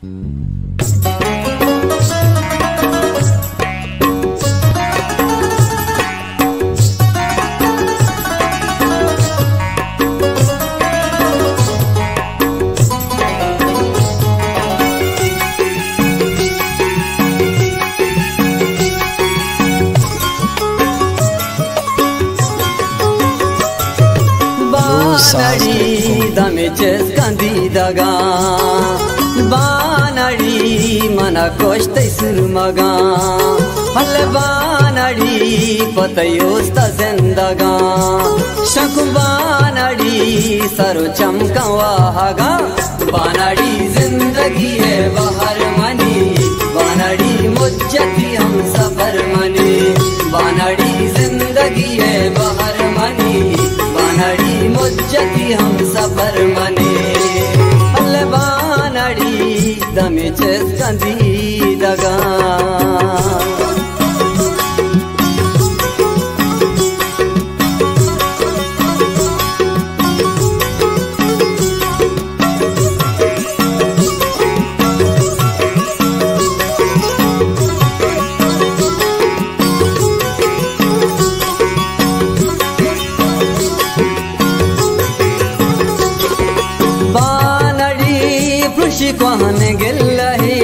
Banadi damiches candidaga Banadi mana koshtai surmaga Hal banadi patayosta zendaga Shaku banadi saru chamkawahaga Banadi zindagi hai bahar mani Banadi mujjati hum safar mani Banadi zindagi hai bahar mani Banadi mujjati hum safar mane Al banadi damiches candidaga Kohane gillahi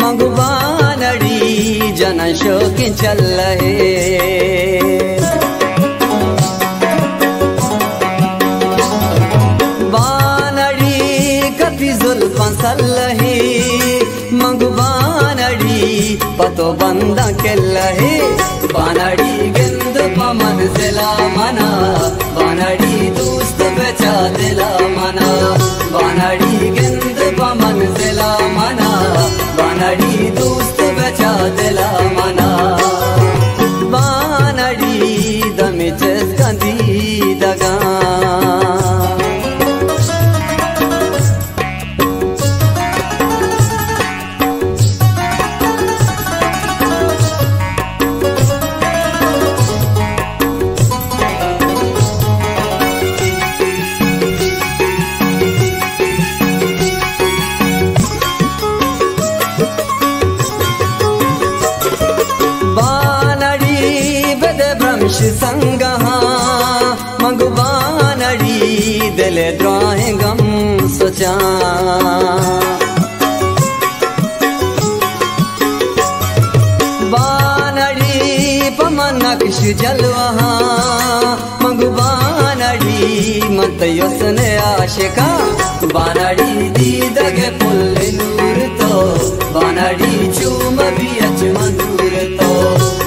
mangu banadi jana shokin challahi banadi kati zulfan sallahi mangu banadi pato banda kellahi banadi gendu paman zela mana banadi dost becha dila mana banadi gendu manzila mana banadi dost becha dila mana banadi damiches candidaga संगहा मंगु banadi dile drawingam socha banadi pamanaksh jalwaha mangu banadi matayosne aashika banadi didage pulle nur to banadi chuma biach mandur to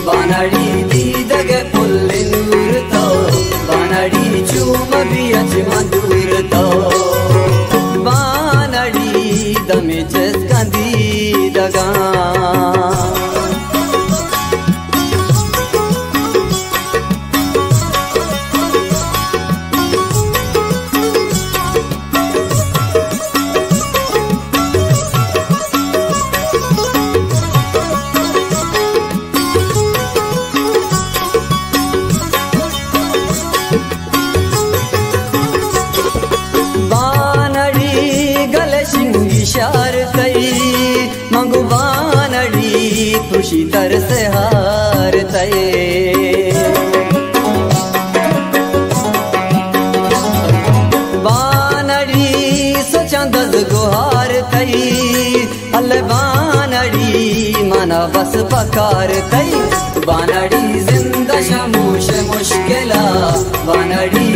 banadi didage pulle nur to banadi chuma biach mandur to banadi damiches candidaga मंगु banadi खुशी तर से हार तय banadi सोचंदज गुहार तय अल banadi मना बस पकार तय banadi जिंदा शमूश मुश्किला banadi